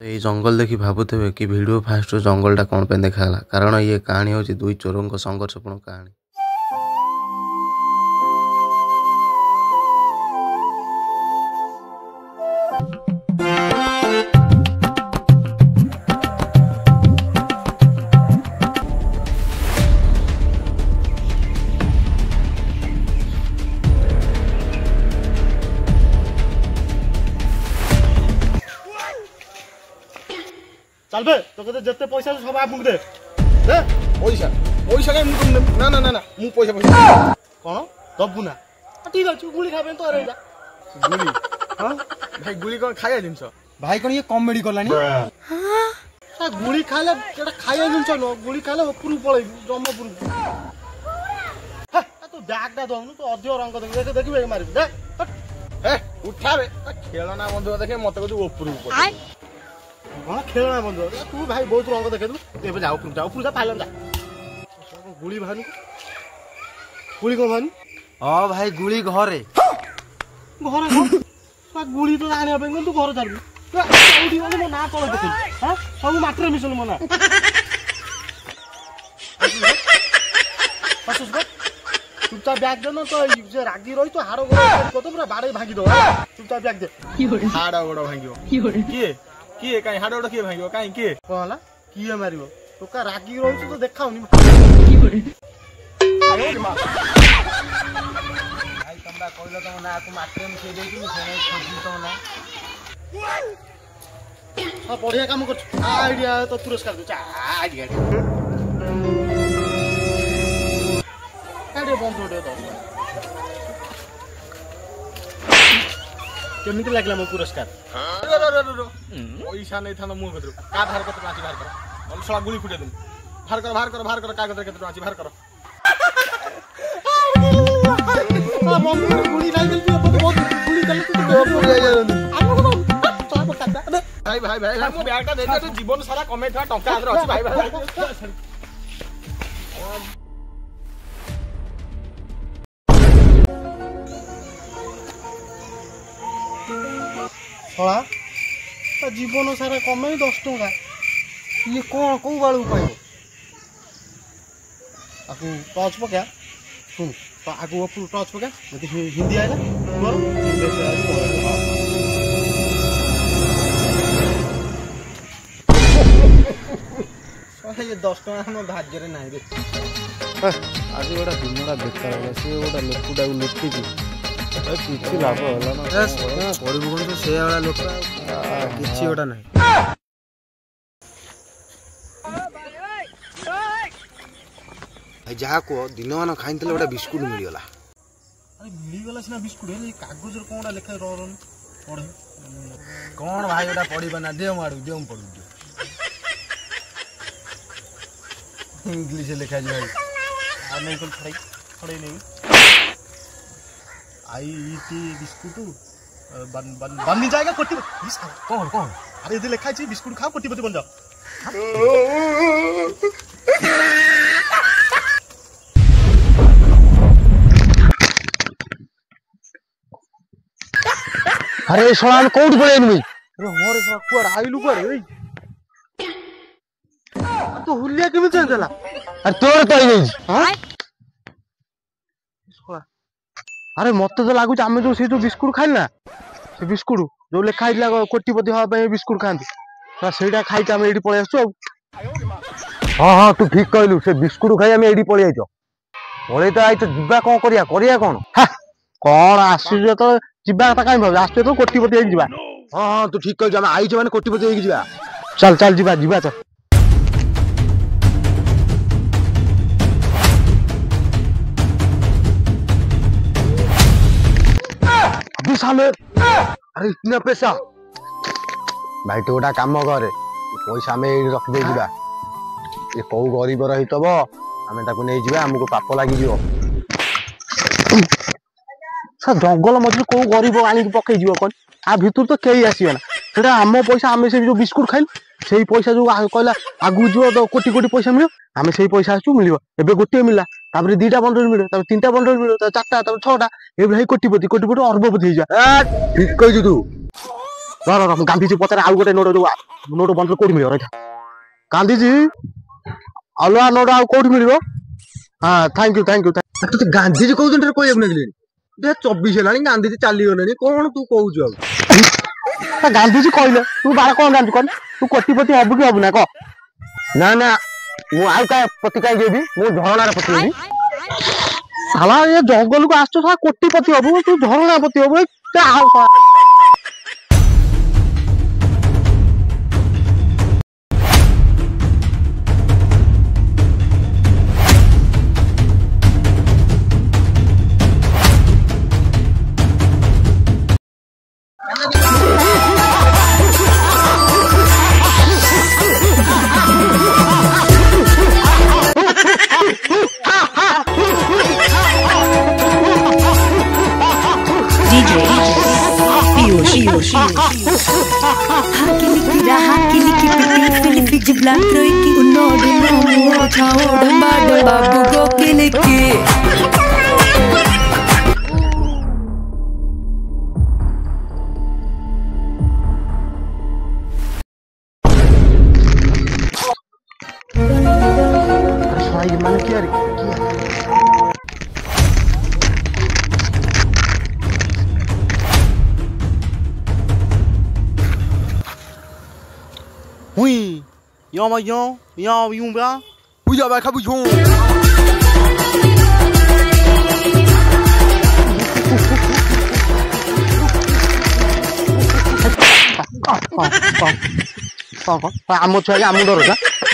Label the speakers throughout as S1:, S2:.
S1: ये जंगल देखी भावुवे कि भिडियो फास्ट जंगलटा कौन पे देखाला कारण ये कहानी हूँ दुई चोरों संघर्षपूर्ण कहानी।
S2: चल बे तो कहते जत्ते पैसा सब आपको दे दे पैसा पैसा के ना ना ना ना मु पैसा पैसा कोन दबु ना ठीक अछि गुली खाबे तो अरे जा गुली हां भाई गुली कोन खाया जिंस भाई कोन ये कॉमेडी करलानी हां सा गुली खाले केटा खाया जिंस न गुली खाले ऊपर पळै जम्मपुर हा तो बैगटा दउनु तो अधिक रंग देख देखिबे मारि दे ए उठाबे खेलना बंधु देखे मते को ऊपर ऊपर हाँ खेलना बंद तू भाई बहुत रंग देखे तू जाओ ऊपर जा पाइल जा गुली भानु गुली कौन भानु
S3: हाँ भाई गुली घरे
S2: घर गुली तो आने तू घर चल मो ना चल देख हाँ सब मात्र मिशन मो ना चुपचाप बैग दे ना तो रागी रही तो हाड़ गोड़ पूरा बाड़े भांगी दो चुपचाप बैग दे हाड़ गोड़ भांगी किए किए काई हाड़ गोड़ किए भांगी काई किए कहला किए मारिबो तो का रागी रही तो देखाउनी भाई तमरा कहलो तम ना को मात्र में से देकी से खोजी तो ना हां बढ़िया काम कर आईडिया तो पुरस्कार दे आईडिया अरे बंद दे तो केमिति लागला मो पुरस्कार पैसा नहीं था मु कदर का धार कत पाची बाहर कर हम सला गुली फुटे दम बाहर कर कागज कत पाची बाहर कर आ मम्मी गुली डाल दे बहुत गुली डाल तू तो भाई भाई भाई मो बैगटा दे दे जीवन सारा कमे था टंका आदर अछि भाई भाई छोड़ा जीवन सारा कमे 10 टका ये कौन कौ बालू पाइब आपको टच पका सुन तो आगु ऊपर टच पका हिंदी आइला ये 10 टका हम भाग्य रे नाही रे
S3: आज गोटा दिनटा बेकार होला से गोटा लोकटा लुटी किसी लाभ होला ना परिबहन तो से वाला लोक किछि गोटा नाही भाई जहा को दिन मान खाइतले गोटा बिस्कुट मिल गला
S2: अरे मिल गला सिना बिस्कुट हे कागज रे कोनटा लिखा रहन पढे
S3: कोन भाई गोटा पढिबा ना देव माडू देव पढू इंग्लिश लिखा जी भाई
S2: आ नहीं कोन खड़े नहीं आई इटी बिस्कुट बन जाएगा कोटी
S3: कौन कौन
S2: अरे इधर लिखा है बिस्कुट खाओ कोटीपति बन जाओ
S3: अरे सोना कोड पड़े नी
S2: अरे मोरे सब कुआर आइलु कुआर ए तो हुलिया केमे चल देला
S3: अरे तोर तो आई हां
S2: अरे मत तो लागु आमे जो से जो बिस्कुट खाइल ना से बिस्कुट जो लेखा आइला कोटीपति हवा पे बिस्कुट खांती ना सेटा खाइ के आमे एडी पळे आसु
S3: हां हां तू ठीक कहलु से बिस्कुट खाइ आमे एडी पळे आइतो पळे तो आइतो जिबा कोन करिया कोन
S2: कोन आसु तो जिबा त काई भाव आसु तो कोटीपति हेक जिबा
S3: हां हां तू ठीक कहलु आमे आइछे माने कोटीपति हेक जिबा
S2: चल चल जिबा चल
S3: साले अरे इतना पैसा भाई तो गोटा काम करे पैसा आम रख दे जिबा ये कौ गरीब रही तब आम ताको नहीं जिबा हमको पाप लागी जिवो
S2: सा जंगल मझे कौ गरीब आनी पकई जीव कौन आ भितर तो कई आसीबे ना सेटा आम पैसा आम से जो बिस्कुट खाइल से पैसा जो कहला आगु जीव तो कोटी कोटी पैसा मिल आम से पैसा आसू मिल एबे गोटे मिला तापर 2टा बंडल मिले तापर 3टा बंडल मिले तापर 4टा तापर 6टा ए भाई कोटीपति अरबपति हो जा
S3: ठीक कह तू
S2: गांधी पचारे आउ गोटे नोट नोट बंद कोठी मिलियो रहा गांधी जी अलुआ नोट आ कोठी मिलियो हां थैंक यू
S3: तू गांधी जी कहउछन रे कोइ लगले दे 24 हेलानी गांधी जी चाली गलेनी कोन तू कहउछ अब
S2: गांधी जी कहले तू बारा कोन गांधी कोन तू कोटिपति हबु कि हबु ना को
S3: ना ना मु आउ का पति काई देबी मु झरना रे पति देबी
S2: साला ये जंगल को आछो सा कोटिपति हबु तू झरना पति हबु का हाल Oui, yon ba.
S3: Où y a ba kaboujon.
S2: आम छुआ आम डर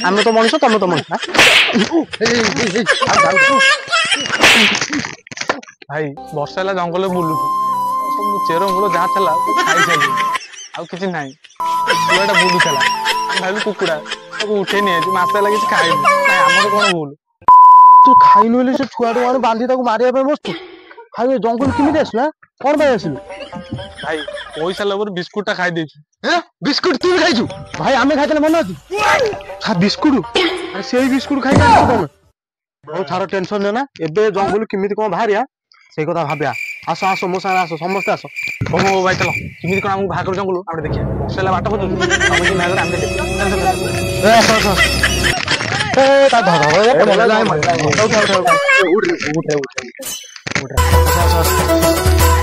S2: आम तो मनुष्य तुम तो मनुष्य
S4: भाई वर्षा है जंगल बुलू सब चेर मूल जहाँ चला खाई आउ कि ना छुआटा बुलूला भाई कुकुड़ा सब उठे नहीं मसे लगे खाई आम कौन भूल
S2: तू खाई नु से छुआ टे बांधी मारे बसतु खाई जंगल केमी आस कौन आसिलु
S4: भाई पैसा लबर बिस्कुटा खाई दे
S3: बिस्कुट तू खाइछु
S2: भाई आमे खाइले मन अछि बिस्कुट अरे से बिस्कुट खाई तमे बहुत सारा टेंशन लेना एबे जंगल केमी कोन भारिया से कथा भाबिया आसो आसो मो सारा आसो समस्त आसो
S4: ओ भाई चलो केमी कोन हमहु भाग कर जंगल आमे देखिया बसला बाट को हम कि नागर आमे देखिया
S2: ए आसो ए ता धर ए बोला जाय उठ उठ उठ उठ उठ उठ